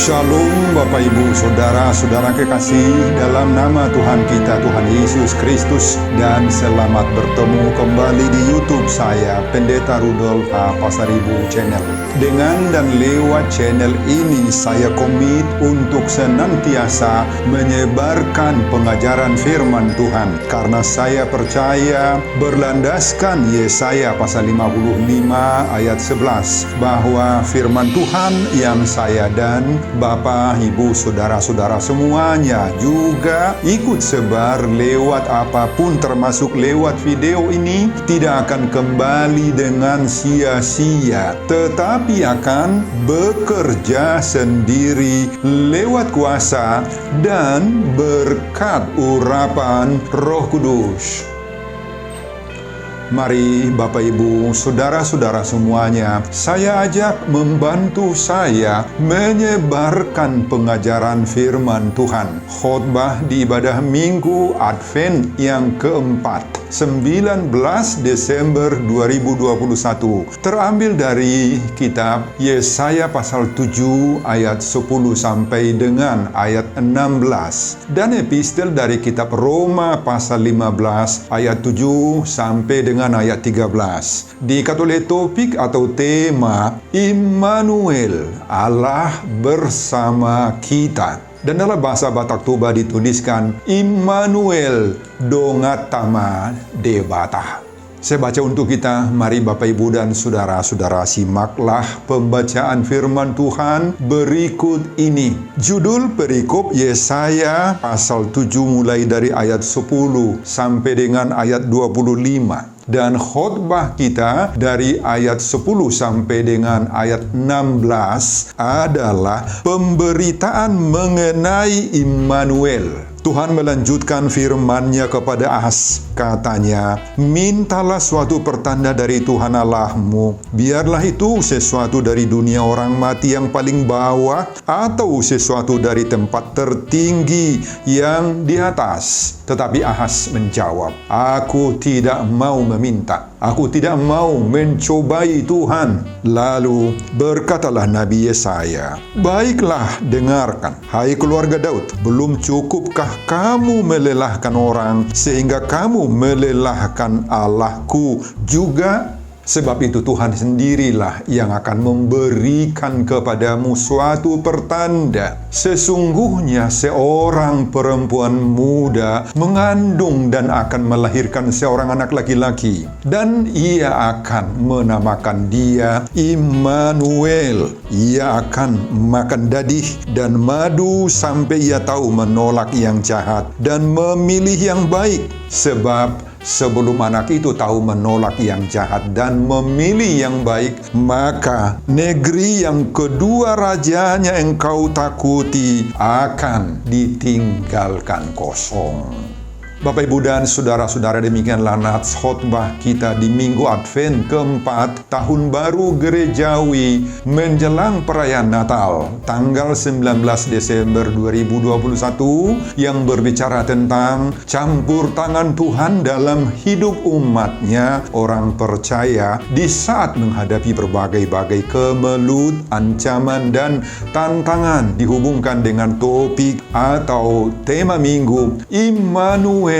Shalom Bapak Ibu Saudara-saudara kekasih dalam nama Tuhan kita Tuhan Yesus Kristus, dan selamat bertemu kembali di YouTube saya Pendeta Rudolf H. Pasaribu Channel. Dengan dan lewat channel ini saya komit untuk senantiasa menyebarkan pengajaran firman Tuhan, karena saya percaya berlandaskan Yesaya pasal 55 ayat 11 bahwa firman Tuhan yang saya dan Bapak, Ibu, Saudara-saudara semuanya juga ikut sebar lewat apapun, termasuk lewat video ini, tidak akan kembali dengan sia-sia, tetapi akan bekerja sendiri lewat kuasa dan berkat urapan Roh Kudus. Mari Bapak Ibu, Saudara-saudara semuanya, saya ajak membantu saya menyebarkan pengajaran firman Tuhan. Khotbah di ibadah Minggu Advent yang keempat, 19 Desember 2021, terambil dari kitab Yesaya pasal 7 ayat 10 sampai dengan ayat 16, dan epistel dari kitab Roma pasal 15 ayat 7 sampai dengan ayat 13. Diikat oleh topik atau tema Immanuel, Allah bersama kita. Dan dalam bahasa Batak Toba dituliskan Immanuel dongatama debata. Saya baca untuk kita. Mari Bapak Ibu dan Saudara-saudara simaklah pembacaan firman Tuhan berikut ini. Judul perikop Yesaya pasal 7 mulai dari ayat 10 sampai dengan ayat 25. Dan khotbah kita dari ayat 10 sampai dengan ayat 16 adalah pemberitaan mengenai Immanuel. Tuhan melanjutkan firman-Nya kepada Ahaz. Katanya, mintalah suatu pertanda dari Tuhan Allahmu. Biarlah itu sesuatu dari dunia orang mati yang paling bawah, atau sesuatu dari tempat tertinggi yang di atas. Tetapi Ahaz menjawab, aku tidak mau meminta. Aku tidak mau mencobai Tuhan. Lalu berkatalah Nabi Yesaya, baiklah dengarkan, hai keluarga Daud, belum cukupkah kamu melelahkan orang sehingga kamu melelahkan Allahku juga? Sebab itu Tuhan sendirilah yang akan memberikan kepadamu suatu pertanda. Sesungguhnya seorang perempuan muda mengandung dan akan melahirkan seorang anak laki-laki, dan ia akan menamakan dia Immanuel. Ia akan makan dadih dan madu sampai ia tahu menolak yang jahat dan memilih yang baik. Sebab sebelum anak itu tahu menolak yang jahat dan memilih yang baik, maka negeri yang kedua rajanya engkau takuti akan ditinggalkan kosong. Bapak, Ibu, dan Saudara-saudara, demikianlah nats khotbah kita di Minggu Advent keempat, Tahun Baru Gerejawi menjelang perayaan Natal, tanggal 19 Desember 2021, yang berbicara tentang campur tangan Tuhan dalam hidup umat-Nya, orang percaya, di saat menghadapi berbagai-bagai kemelut, ancaman, dan tantangan, dihubungkan dengan topik atau tema minggu, Immanuel,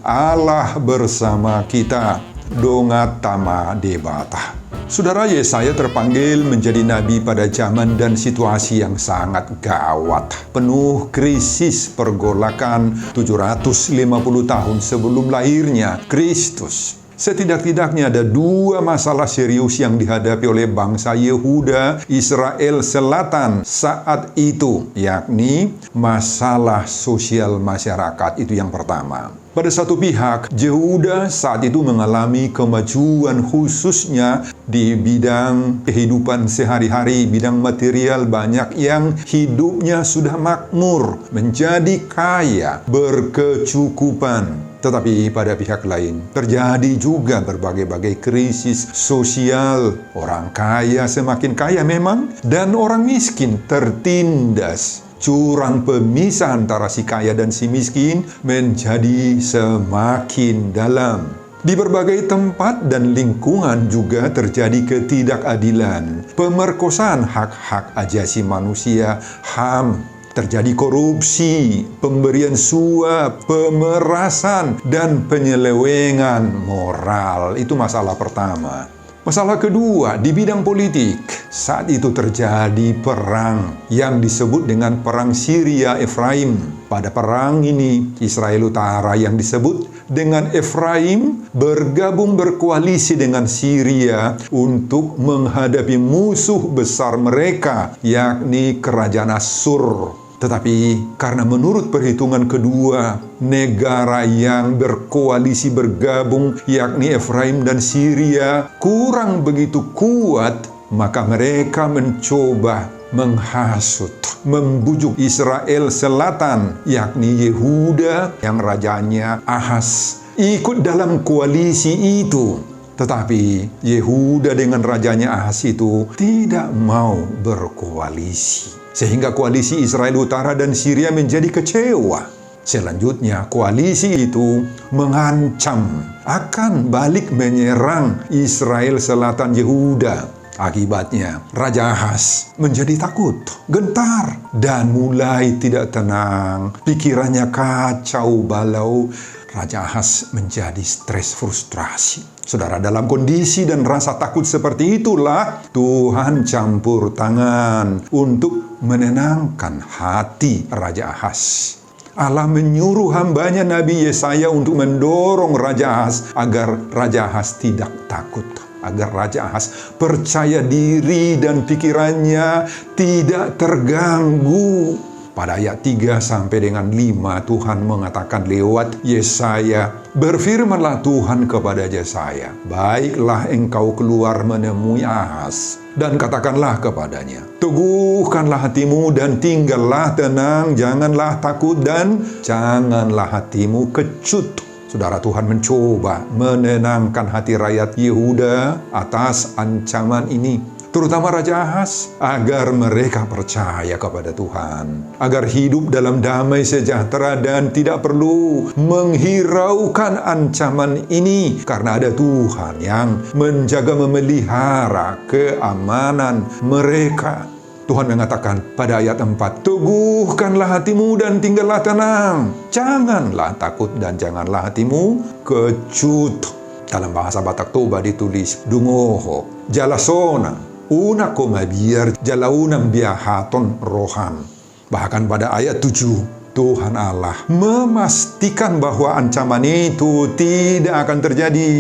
Allah bersama kita, dongatama debata. Saudara, Yesaya terpanggil menjadi nabi pada zaman dan situasi yang sangat gawat, penuh krisis pergolakan 750 tahun sebelum lahirnya Kristus. Setidak-tidaknya ada dua masalah serius yang dihadapi oleh bangsa Yehuda, Israel Selatan saat itu, yakni masalah sosial masyarakat. Itu yang pertama. Pada satu pihak, Yehuda saat itu mengalami kemajuan khususnya di bidang kehidupan sehari-hari, bidang material, banyak yang hidupnya sudah makmur, menjadi kaya, berkecukupan. Tetapi pada pihak lain, terjadi juga berbagai-bagai krisis sosial. Orang kaya semakin kaya memang, dan orang miskin tertindas. Jurang pemisah antara si kaya dan si miskin menjadi semakin dalam. Di berbagai tempat dan lingkungan juga terjadi ketidakadilan, pemerkosaan hak-hak ajasi manusia, HAM, terjadi korupsi, pemberian suap, pemerasan, dan penyelewengan moral. Itu masalah pertama. Masalah kedua, di bidang politik. Saat itu terjadi perang yang disebut dengan Perang Syria Efraim. Pada perang ini, Israel Utara yang disebut dengan Efraim bergabung berkoalisi dengan Syria untuk menghadapi musuh besar mereka, yakni Kerajaan Asyur. Tetapi karena menurut perhitungan kedua negara yang berkoalisi bergabung, yakni Efraim dan Syria, kurang begitu kuat, maka mereka mencoba menghasut, membujuk Israel Selatan, yakni Yehuda yang rajanya Ahaz, ikut dalam koalisi itu. Tetapi Yehuda dengan rajanya Ahaz itu tidak mau berkoalisi. Sehingga koalisi Israel Utara dan Syria menjadi kecewa. Selanjutnya, koalisi itu mengancam akan balik menyerang Israel Selatan Yehuda. Akibatnya, Raja Ahaz menjadi takut, gentar, dan mulai tidak tenang. Pikirannya kacau balau. Raja Ahaz menjadi stres, frustrasi. Saudara, dalam kondisi dan rasa takut seperti itulah Tuhan campur tangan untuk menenangkan hati Raja Ahaz. Allah menyuruh hambanya Nabi Yesaya untuk mendorong Raja Ahaz agar Raja Ahaz tidak takut, agar Raja Ahaz percaya diri dan pikirannya tidak terganggu. Pada ayat 3 sampai dengan 5 Tuhan mengatakan lewat Yesaya, berfirmanlah Tuhan kepada Yesaya, baiklah engkau keluar menemui Ahaz, dan katakanlah kepadanya, teguhkanlah hatimu dan tinggallah tenang, janganlah takut dan janganlah hatimu kecut. Saudara, Tuhan mencoba menenangkan hati rakyat Yehuda atas ancaman ini, terutama Raja Ahaz, agar mereka percaya kepada Tuhan, agar hidup dalam damai sejahtera dan tidak perlu menghiraukan ancaman ini, karena ada Tuhan yang menjaga memelihara keamanan mereka. Tuhan mengatakan pada ayat 4, teguhkanlah hatimu dan tinggallah tenang, janganlah takut dan janganlah hatimu kecut. Dalam bahasa Batak Toba ditulis, dungoho, jalasona, una komabiar jalaunang biahaton rohan. Bahkan pada ayat 7, Tuhan Allah memastikan bahwa ancaman itu tidak akan terjadi.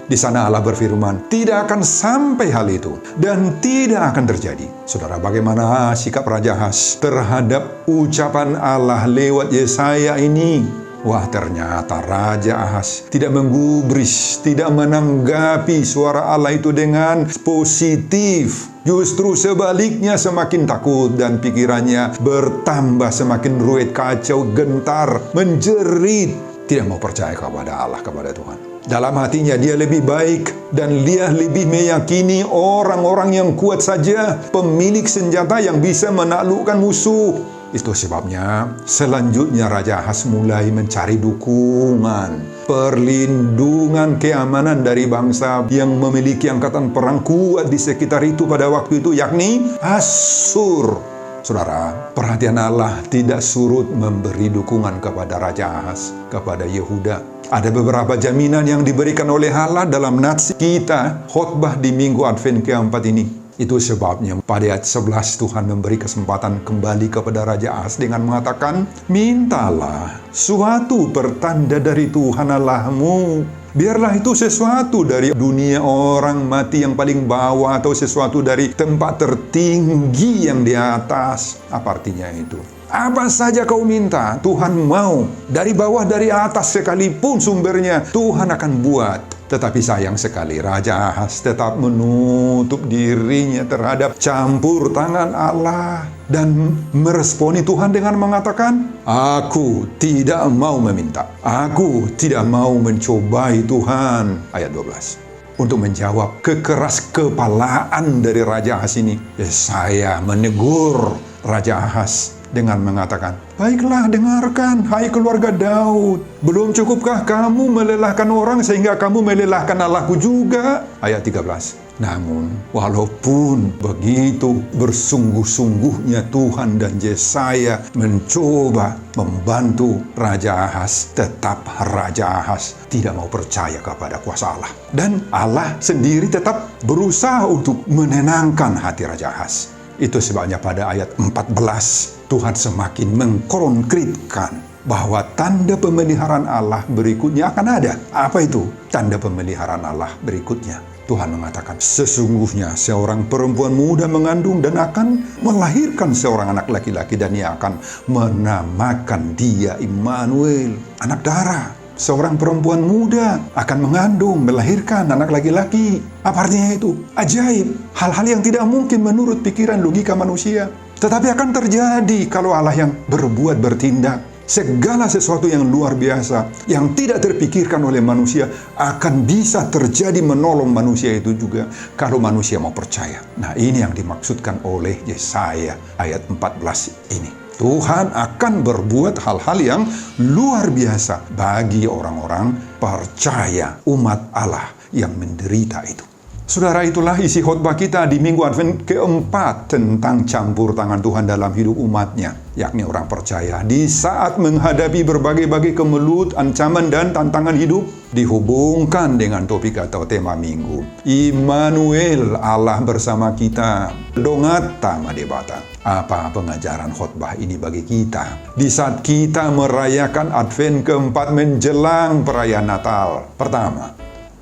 Di sana Allah berfirman, tidak akan sampai hal itu dan tidak akan terjadi. Saudara, bagaimana sikap Raja Ahaz terhadap ucapan Allah lewat Yesaya ini? Wah, ternyata Raja Ahaz tidak menggubris, tidak menanggapi suara Allah itu dengan positif. Justru sebaliknya, semakin takut dan pikirannya bertambah semakin ruwet, kacau, gentar, menjerit. Tidak mau percaya kepada Allah, kepada Tuhan. Dalam hatinya dia lebih baik dan dia lebih meyakini orang-orang yang kuat saja, pemilik senjata yang bisa menaklukkan musuh. Itu sebabnya selanjutnya Raja Ahaz mulai mencari dukungan, perlindungan, keamanan dari bangsa yang memiliki angkatan perang kuat di sekitar itu pada waktu itu, yakni Asyur. Saudara, perhatian Allah tidak surut memberi dukungan kepada Raja Ahaz, kepada Yehuda. Ada beberapa jaminan yang diberikan oleh Allah dalam nats kita khotbah di Minggu Advent keempat ini. Itu sebabnya pada ayat 11 Tuhan memberi kesempatan kembali kepada Raja Ahaz dengan mengatakan, mintalah suatu pertanda dari Tuhan Allahmu. Biarlah itu sesuatu dari dunia orang mati yang paling bawah atau sesuatu dari tempat tertinggi yang di atas. Apa artinya itu? Apa saja kau minta, Tuhan mau. Dari bawah, dari atas sekalipun sumbernya, Tuhan akan buat. Tetapi sayang sekali, Raja Ahaz tetap menutup dirinya terhadap campur tangan Allah. Dan meresponi Tuhan dengan mengatakan, aku tidak mau meminta. Aku tidak mau mencobai Tuhan. Ayat 12. Untuk menjawab kekeras kepalaan dari Raja Ahaz ini, Yesaya menegur Raja Ahaz dengan mengatakan, baiklah, dengarkan, hai keluarga Daud. Belum cukupkah kamu melelahkan orang sehingga kamu melelahkan Allahku juga? Ayat 13. Namun, walaupun begitu bersungguh-sungguhnya Tuhan dan Yesaya mencoba membantu Raja Ahaz, tetap Raja Ahaz tidak mau percaya kepada kuasa Allah. Dan Allah sendiri tetap berusaha untuk menenangkan hati Raja Ahaz. Itu sebabnya pada ayat 14, Tuhan semakin mengkonkretkan bahwa tanda pemeliharaan Allah berikutnya akan ada. Apa itu tanda pemeliharaan Allah berikutnya? Tuhan mengatakan, sesungguhnya seorang perempuan muda mengandung dan akan melahirkan seorang anak laki-laki, dan ia akan menamakan dia Immanuel, anak darah. Seorang perempuan muda akan mengandung, melahirkan anak laki-laki. Apa artinya itu? Ajaib. Hal-hal yang tidak mungkin menurut pikiran logika manusia. Tetapi akan terjadi kalau Allah yang berbuat, bertindak. Segala sesuatu yang luar biasa, yang tidak terpikirkan oleh manusia, akan bisa terjadi menolong manusia itu juga, kalau manusia mau percaya. Nah, ini yang dimaksudkan oleh Yesaya ayat 14 ini. Tuhan akan berbuat hal-hal yang luar biasa bagi orang-orang percaya, umat Allah yang menderita itu. Saudara, itulah isi khotbah kita di Minggu Advent keempat tentang campur tangan Tuhan dalam hidup umatnya, yakni orang percaya. Di saat menghadapi berbagai-bagai kemelut, ancaman, dan tantangan hidup, dihubungkan dengan topik atau tema minggu. Immanuel, Allah bersama kita. Dongata Madebata. Apa pengajaran khotbah ini bagi kita? Di saat kita merayakan Advent keempat menjelang perayaan Natal. Pertama,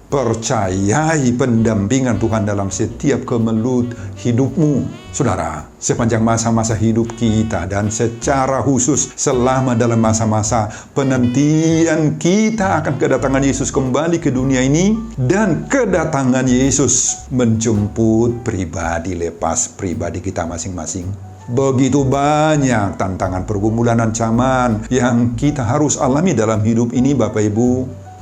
percayai pendampingan Tuhan dalam setiap kemelut hidupmu. Saudara, sepanjang masa-masa hidup kita dan secara khusus selama dalam masa-masa penantian kita akan kedatangan Yesus kembali ke dunia ini, dan kedatangan Yesus menjemput pribadi lepas pribadi kita masing-masing. Begitu banyak tantangan, pergumulan, ancaman yang kita harus alami dalam hidup ini, Bapak Ibu.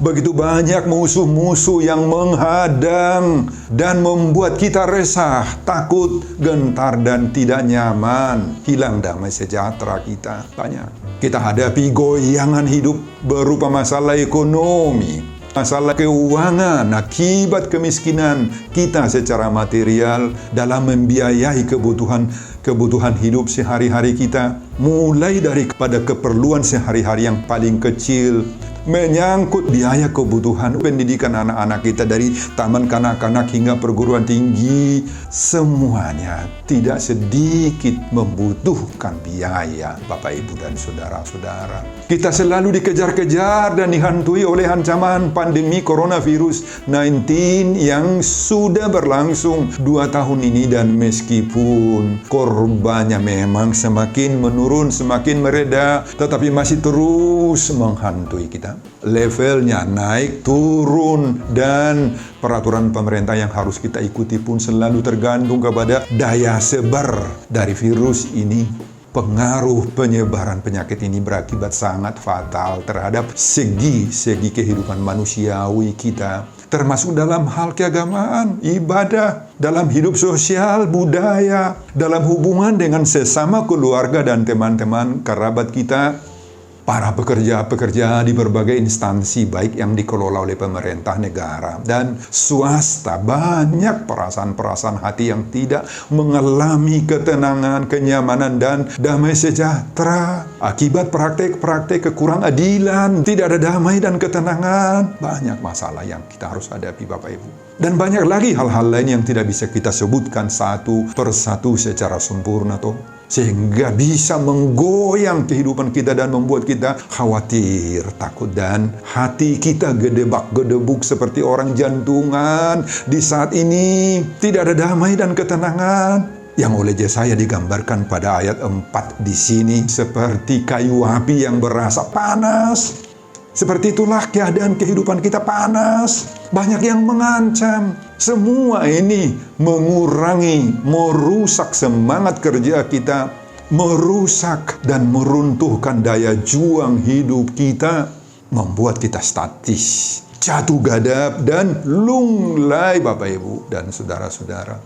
Begitu banyak musuh-musuh yang menghadang dan membuat kita resah, takut, gentar, dan tidak nyaman. Hilang damai sejahtera kita. Banyak. Kita hadapi goyangan hidup berupa masalah ekonomi, masalah keuangan, akibat kemiskinan kita secara material dalam membiayai kebutuhan hidup sehari-hari kita. Mulai daripada keperluan sehari-hari yang paling kecil, menyangkut biaya kebutuhan pendidikan anak-anak kita dari taman kanak-kanak hingga perguruan tinggi, semuanya tidak sedikit membutuhkan biaya, Bapak, Ibu, dan saudara-saudara. Kita selalu dikejar-kejar dan dihantui oleh ancaman pandemi coronavirus 19 yang sudah berlangsung 2 tahun ini, dan meskipun korbannya memang semakin menurun, semakin mereda, tetapi masih terus menghantui kita. Levelnya naik, turun, dan peraturan pemerintah yang harus kita ikuti pun selalu tergantung kepada daya sebar dari virus ini. Pengaruh penyebaran penyakit ini berakibat sangat fatal terhadap segi-segi kehidupan manusiawi kita, termasuk dalam hal keagamaan, ibadah, dalam hidup sosial, budaya, dalam hubungan dengan sesama keluarga dan teman-teman kerabat kita. Para pekerja-pekerja di berbagai instansi, baik yang dikelola oleh pemerintah, negara, dan swasta, banyak perasaan-perasaan hati yang tidak mengalami ketenangan, kenyamanan, dan damai sejahtera. Akibat praktek-praktek kekurang adilan, tidak ada damai dan ketenangan. Banyak masalah yang kita harus hadapi, Bapak Ibu. Dan banyak lagi hal-hal lain yang tidak bisa kita sebutkan satu persatu secara sempurna, sehingga bisa menggoyang kehidupan kita dan membuat kita khawatir, takut, dan hati kita gedebak-gedebuk seperti orang jantungan. Di saat ini tidak ada damai dan ketenangan. yang oleh Yesaya digambarkan pada ayat 4 di sini seperti kayu api yang berasa panas. Seperti itulah keadaan kehidupan kita, panas. Banyak yang mengancam. Semua ini mengurangi, merusak semangat kerja kita, merusak dan meruntuhkan daya juang hidup kita, membuat kita statis, jatuh gadap, dan lunglai Bapak Ibu dan saudara-saudara.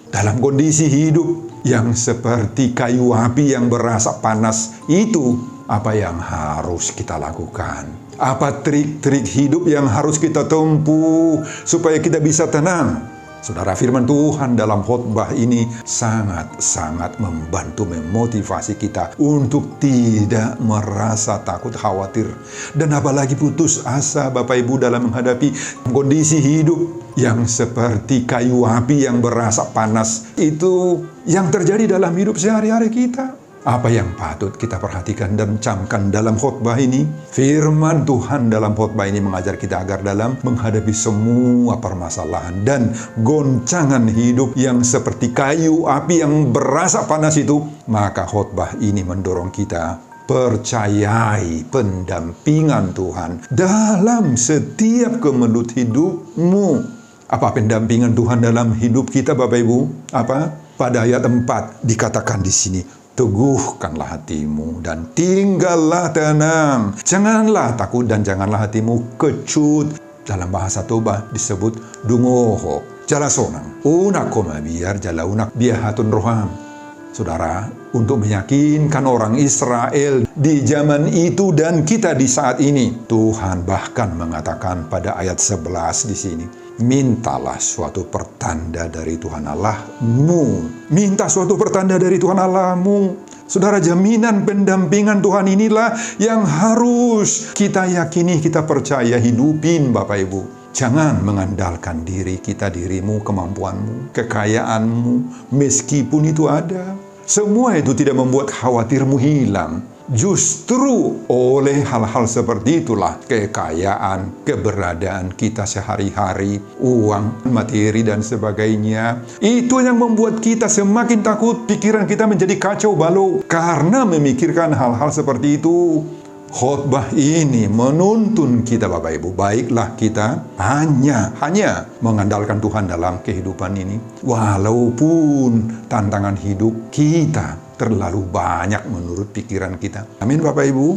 Dalam kondisi hidup yang seperti kayu api yang berasa panas itu, apa yang harus kita lakukan? Apa trik-trik hidup yang harus kita tempuh supaya kita bisa tenang? Saudara, firman Tuhan dalam khotbah ini sangat-sangat membantu memotivasi kita untuk tidak merasa takut, khawatir, dan apalagi putus asa Bapak Ibu dalam menghadapi kondisi hidup yang seperti kayu api yang berasa panas itu yang terjadi dalam hidup sehari-hari kita. Apa yang patut kita perhatikan dan camkan dalam khotbah ini? Firman Tuhan dalam khotbah ini mengajar kita agar dalam menghadapi semua permasalahan dan goncangan hidup yang seperti kayu api yang berasa panas itu, maka khotbah ini mendorong kita percayai pendampingan Tuhan dalam setiap kemelut hidupmu. Apa pendampingan Tuhan dalam hidup kita Bapak Ibu? Apa? Pada ayat 4 dikatakan di sini, teguhkanlah hatimu dan tinggallah tenang. Janganlah takut dan janganlah hatimu kecut. Dalam bahasa Toba disebut dungoho, jalasonang. Unak koma biar jalaunak biahatun roham. Saudara, untuk meyakinkan orang Israel di zaman itu dan kita di saat ini, Tuhan bahkan mengatakan pada ayat 11 di sini, mintalah suatu pertanda dari Tuhan Allahmu. Minta suatu pertanda dari Tuhan Allahmu. Saudara, jaminan pendampingan Tuhan inilah yang harus kita yakini, kita percaya, hidupin Bapak Ibu. Jangan mengandalkan diri kita, dirimu, kemampuanmu, kekayaanmu, meskipun itu ada. Semua itu tidak membuat khawatirmu hilang. Justru oleh hal-hal seperti itulah kekayaan, keberadaan kita sehari-hari, uang, materi, dan sebagainya. Itu yang membuat kita semakin takut, pikiran kita menjadi kacau balau karena memikirkan hal-hal seperti itu. Khotbah ini menuntun kita Bapak Ibu, baiklah kita hanya mengandalkan Tuhan dalam kehidupan ini. Walaupun tantangan hidup kita terlalu banyak menurut pikiran kita. Amin Bapak Ibu.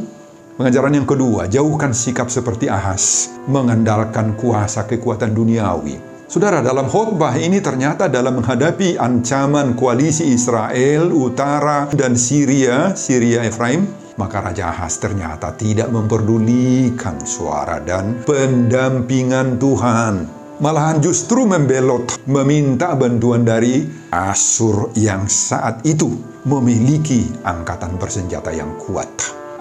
Pengajaran yang kedua, jauhkan sikap seperti Ahaz, mengandalkan kuasa kekuatan duniawi. Saudara, dalam khotbah ini ternyata dalam menghadapi ancaman koalisi Israel, Utara, dan Syria Efraim, maka Raja Ahaz ternyata tidak memperdulikan suara dan pendampingan Tuhan. Malahan justru membelot, meminta bantuan dari Asyur yang saat itu memiliki angkatan bersenjata yang kuat.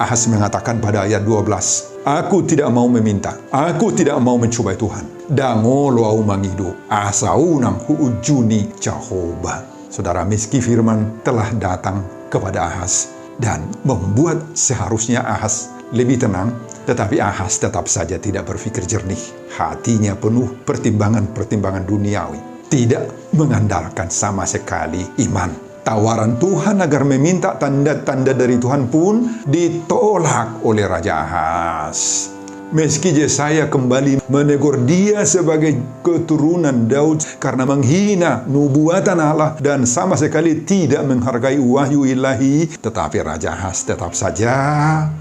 Ahaz mengatakan pada ayat 12, aku tidak mau meminta, aku tidak mau mencobai Tuhan. Dangolo au mangido, asaunam huujuni Jehovah. Saudara, meski firman telah datang kepada Ahaz dan membuat seharusnya Ahaz lebih tenang, tetapi Ahaz tetap saja tidak berpikir jernih. Hatinya penuh pertimbangan-pertimbangan duniawi. Tidak mengandalkan sama sekali iman. Tawaran Tuhan agar meminta tanda-tanda dari Tuhan pun ditolak oleh Raja Ahaz. Meski Yesaya kembali menegur dia sebagai keturunan Daud karena menghina nubuatan Allah dan sama sekali tidak menghargai wahyu ilahi, tetapi Raja Ahaz tetap saja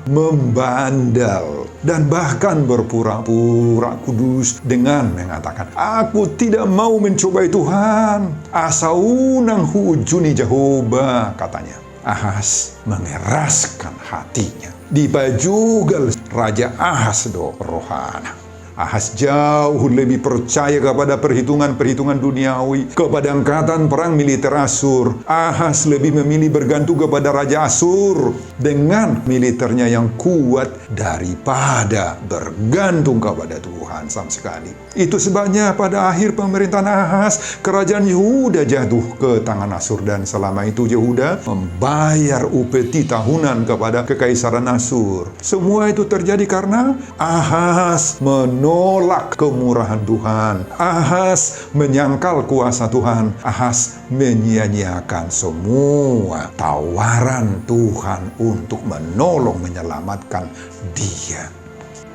membandel dan bahkan berpura-pura kudus dengan mengatakan, aku tidak mau mencobai Tuhan, asaunang hujuni Jehovah, katanya. Ahaz mengeraskan hatinya. Dibajugal Raja Ahaz rohana. Ahaz jauh lebih percaya kepada perhitungan-perhitungan duniawi, kepada angkatan perang militer Asyur. Ahaz lebih memilih bergantung kepada Raja Asyur dengan militernya yang kuat daripada bergantung kepada Tuhan sama sekali. Itu sebabnya pada akhir pemerintahan Ahaz, kerajaan Yehuda jatuh ke tangan Asyur dan selama itu Yehuda membayar upeti tahunan kepada kekaisaran Asyur. Semua itu terjadi karena Ahaz menolak menolak kemurahan Tuhan. Ahaz menyangkal kuasa Tuhan. Ahaz menyia-nyiakan semua tawaran Tuhan untuk menolong menyelamatkan dia.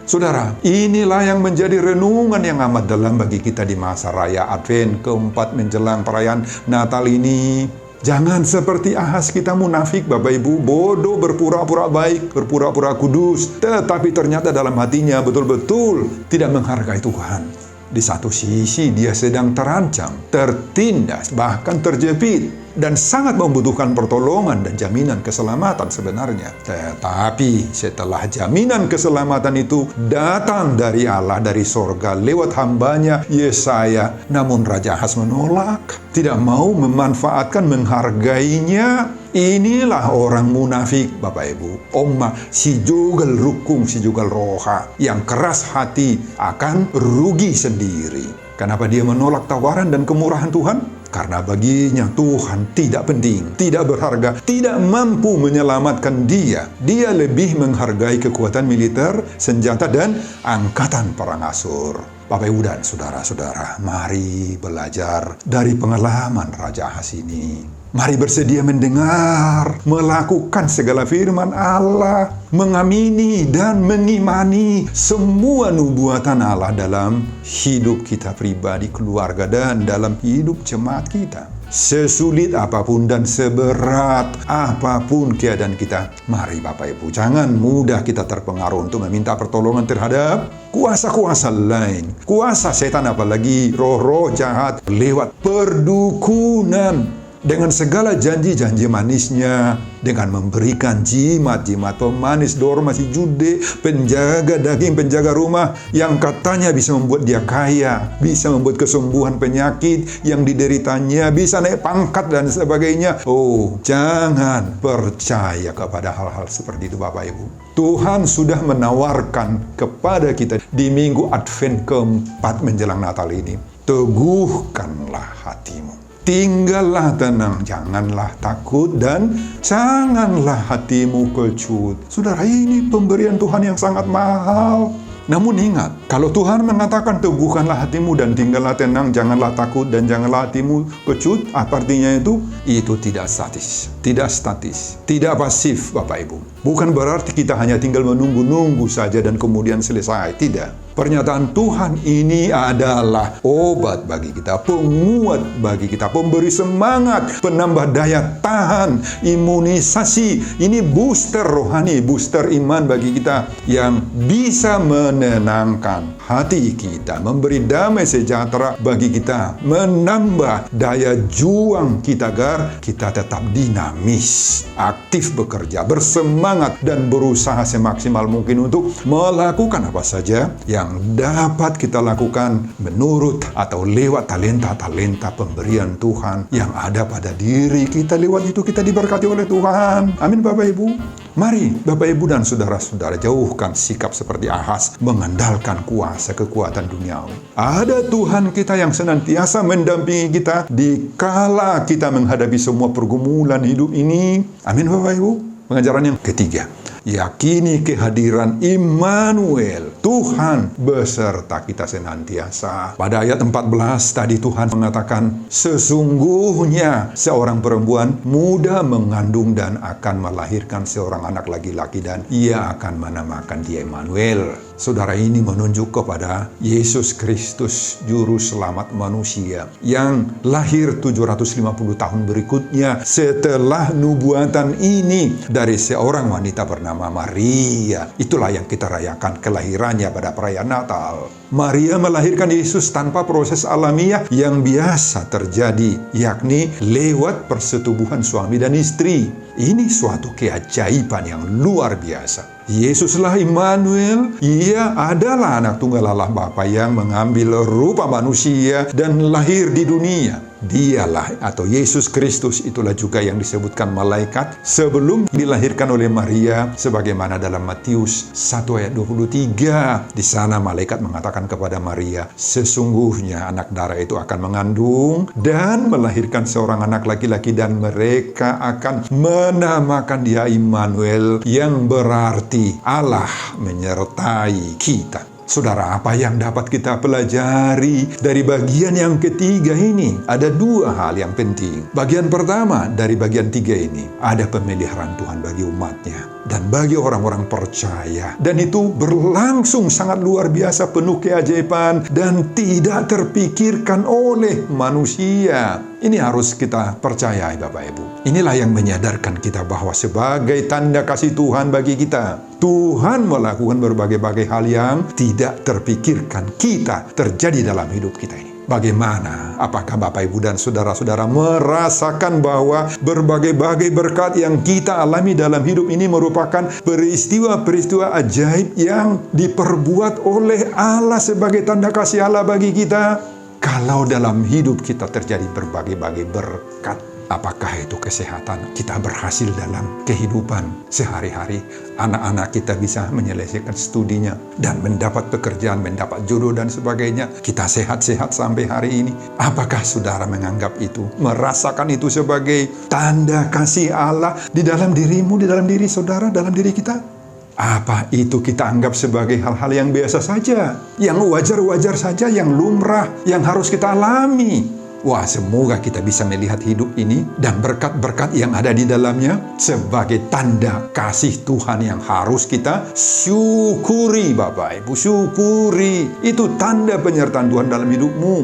Saudara, inilah yang menjadi renungan yang amat dalam bagi kita di masa raya Advent keempat menjelang perayaan Natal ini. Jangan seperti Ahaz kita munafik, Bapak Ibu, bodoh, berpura-pura baik, berpura-pura kudus, tetapi ternyata dalam hatinya betul-betul tidak menghargai Tuhan. Di satu sisi dia sedang terancam, tertindas, bahkan terjepit, dan sangat membutuhkan pertolongan dan jaminan keselamatan sebenarnya. Tetapi setelah jaminan keselamatan itu datang dari Allah, dari sorga, lewat hambanya Yesaya, namun Raja Ahaz menolak, tidak mau memanfaatkan, menghargainya. Inilah orang munafik, Bapak Ibu. Omma si jugal rukung, si jugal roha, yang keras hati akan rugi sendiri. Kenapa dia menolak tawaran dan kemurahan Tuhan? Karena baginya Tuhan tidak penting, tidak berharga, tidak mampu menyelamatkan dia. Dia lebih menghargai kekuatan militer, senjata, dan angkatan perang Asyur. Bapak Ibu dan saudara-saudara, mari belajar dari pengalaman Raja Ahaz ini. Mari bersedia mendengar, melakukan segala firman Allah, mengamini dan mengimani semua nubuatan Allah dalam hidup kita pribadi, keluarga, dan dalam hidup jemaat kita. Sesulit apapun dan seberat apapun keadaan kita, mari Bapak Ibu, jangan mudah kita terpengaruh untuk meminta pertolongan terhadap kuasa-kuasa lain, kuasa setan, apalagi roh-roh jahat lewat perdukunan. Dengan segala janji-janji manisnya, dengan memberikan jimat-jimat pemanis, dormasi, jude, penjaga daging, penjaga rumah, yang katanya bisa membuat dia kaya, bisa membuat kesembuhan penyakit yang dideritanya, bisa naik pangkat dan sebagainya. Oh, jangan percaya kepada hal-hal seperti itu, Bapak Ibu. Tuhan sudah menawarkan kepada kita di minggu Advent keempat menjelang Natal ini, teguhkanlah hatimu. Tinggallah tenang, janganlah takut, dan janganlah hatimu kecut. Saudara, ini pemberian Tuhan yang sangat mahal. Namun ingat, kalau Tuhan mengatakan teguhkanlah hatimu dan tinggallah tenang, janganlah takut dan janganlah hatimu kecut, apa artinya itu? Itu tidak statis, tidak pasif, Bapak Ibu. Bukan berarti kita hanya tinggal menunggu-nunggu saja dan kemudian selesai, tidak. Pernyataan Tuhan ini adalah obat bagi kita, penguat bagi kita, pemberi semangat, penambah daya tahan, imunisasi. Ini booster rohani, booster iman bagi kita yang bisa menenangkan hati kita, memberi damai sejahtera bagi kita, menambah daya juang kita agar kita tetap dinamis, aktif bekerja, bersemangat, dan berusaha semaksimal mungkin untuk melakukan apa saja yang dapat kita lakukan menurut atau lewat talenta-talenta pemberian Tuhan yang ada pada diri kita. Lewat itu kita diberkati oleh Tuhan. Amin, Bapak Ibu. Mari Bapak Ibu dan saudara-saudara jauhkan sikap seperti Ahaz mengandalkan kuasa kekuatan duniawi. Ada Tuhan kita yang senantiasa mendampingi kita di kala kita menghadapi semua pergumulan hidup ini. Amin, Bapak Ibu. Pengajaran yang ketiga, yakini kehadiran Immanuel, Tuhan beserta kita senantiasa. Pada ayat 14 tadi Tuhan mengatakan, sesungguhnya seorang perempuan muda mengandung dan akan melahirkan seorang anak laki-laki dan ia akan menamakan dia Immanuel. Saudara, ini menunjuk kepada Yesus Kristus, Juru Selamat manusia, yang lahir 750 tahun berikutnya setelah nubuatan ini dari seorang wanita bernama Maria. Itulah yang kita rayakan kelahirannya pada perayaan Natal. Maria melahirkan Yesus tanpa proses alamiah yang biasa terjadi, yakni lewat persetubuhan suami dan istri. Ini suatu keajaiban yang luar biasa. Yesuslah Immanuel, ia adalah anak tunggal Allah Bapa yang mengambil rupa manusia dan lahir di dunia. Dialah atau Yesus Kristus itulah juga yang disebutkan malaikat sebelum dilahirkan oleh Maria, sebagaimana dalam Matius 1 ayat 23. Di sana malaikat mengatakan kepada Maria, sesungguhnya anak darah itu akan mengandung dan melahirkan seorang anak laki-laki dan mereka akan menamakan dia Immanuel, yang berarti Allah menyertai kita. Saudara, apa yang dapat kita pelajari dari bagian yang ketiga ini? Ada dua hal yang penting. Bagian pertama dari bagian tiga ini, ada pemeliharaan Tuhan bagi umatnya dan bagi orang-orang percaya. Dan itu berlangsung sangat luar biasa, penuh keajaiban dan tidak terpikirkan oleh manusia. Ini harus kita percayai, Bapak Ibu. Inilah yang menyadarkan kita bahwa sebagai tanda kasih Tuhan bagi kita, Tuhan melakukan berbagai-bagai hal yang tidak terpikirkan kita terjadi dalam hidup kita ini. Bagaimana? Apakah Bapak, Ibu, dan saudara-saudara merasakan bahwa berbagai-bagai berkat yang kita alami dalam hidup ini merupakan peristiwa-peristiwa ajaib yang diperbuat oleh Allah sebagai tanda kasih Allah bagi kita? Kalau dalam hidup kita terjadi berbagai-bagai berkat, apakah itu kesehatan, kita berhasil dalam kehidupan sehari-hari, anak-anak kita bisa menyelesaikan studinya dan mendapat pekerjaan, mendapat jodoh dan sebagainya, kita sehat-sehat sampai hari ini. Apakah saudara menganggap itu, merasakan itu sebagai tanda kasih Allah di dalam dirimu, di dalam diri saudara, dalam diri kita? Apa itu kita anggap sebagai hal-hal yang biasa saja, yang wajar-wajar saja, yang lumrah, yang harus kita alami? Wah, semoga kita bisa melihat hidup ini dan berkat-berkat yang ada di dalamnya sebagai tanda kasih Tuhan yang harus kita syukuri, Bapak Ibu, syukuri. Itu tanda penyertaan Tuhan dalam hidupmu.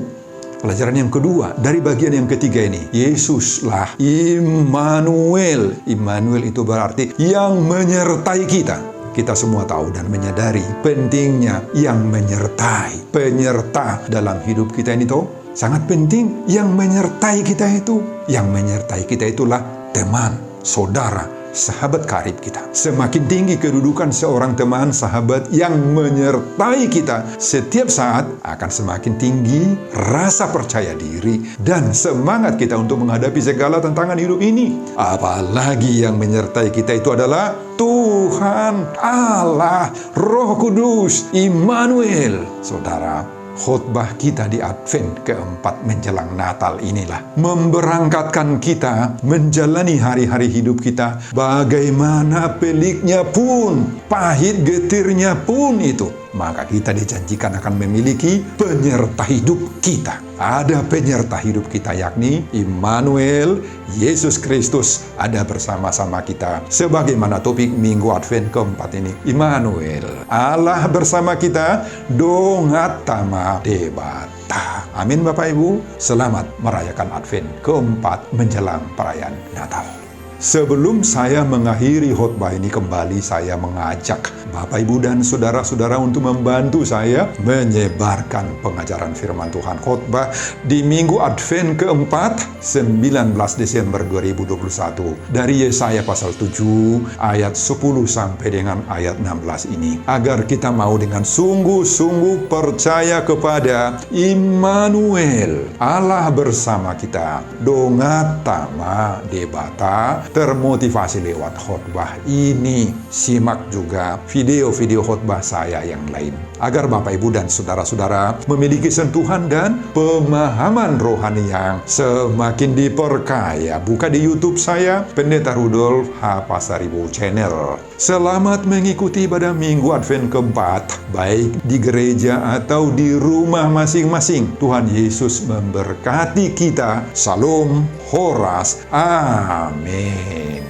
Pelajaran yang kedua, dari bagian yang ketiga ini, Yesuslah Immanuel. Immanuel itu berarti yang menyertai kita. Kita semua tahu dan menyadari pentingnya yang menyertai. Penyerta dalam hidup kita ini tahu, sangat penting yang menyertai kita itu. Yang menyertai kita itulah teman, saudara, sahabat karib kita. Semakin tinggi kedudukan seorang teman, sahabat yang menyertai kita setiap saat, akan semakin tinggi rasa percaya diri dan semangat kita untuk menghadapi segala tantangan hidup ini. Apalagi yang menyertai kita itu adalah Tuhan Allah, Roh Kudus, Immanuel. Saudara, khotbah kita di Advent keempat menjelang Natal inilah memberangkatkan kita menjalani hari-hari hidup kita, bagaimana peliknya pun, pahit getirnya pun itu, maka kita dijanjikan akan memiliki penyerta hidup kita. Ada penyerta hidup kita, yakni Immanuel, Yesus Kristus ada bersama-sama kita. Sebagaimana topik Minggu Advent keempat ini, Immanuel, Allah bersama kita, dongatama debata. Amin, Bapak Ibu. Selamat merayakan Advent keempat menjelang perayaan Natal. Sebelum saya mengakhiri khotbah ini kembali, saya mengajak Bapak, Ibu, dan saudara-saudara untuk membantu saya menyebarkan pengajaran firman Tuhan khotbah di Minggu Advent keempat 19 Desember 2021 dari Yesaya pasal 7 ayat 10 sampai dengan ayat 16 ini, agar kita mau dengan sungguh-sungguh percaya kepada Immanuel, Allah bersama kita, dongatama debata, termotivasi lewat khotbah ini. Simak juga video-video khotbah saya yang lain, agar Bapak, Ibu, dan saudara-saudara memiliki sentuhan dan pemahaman rohani yang semakin diperkaya. Buka di YouTube saya, Pendeta Rudolf H. Pasaribu Channel. Selamat mengikuti ibadah Minggu Advent keempat, baik di gereja atau di rumah masing-masing. Tuhan Yesus memberkati kita. Salam, Horas, amin.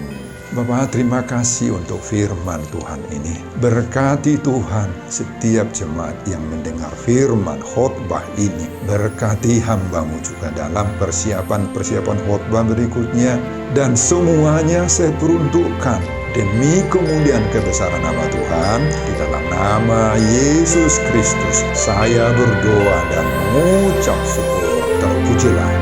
Bapak, terima kasih untuk firman Tuhan ini. Berkati Tuhan setiap jemaat yang mendengar firman khotbah ini. Berkati hamba-Mu juga dalam persiapan khotbah berikutnya. Dan semuanya saya peruntukkan demi kemuliaan kebesaran nama Tuhan. Di dalam nama Yesus Kristus, saya berdoa dan mengucap syukur. Terpujilah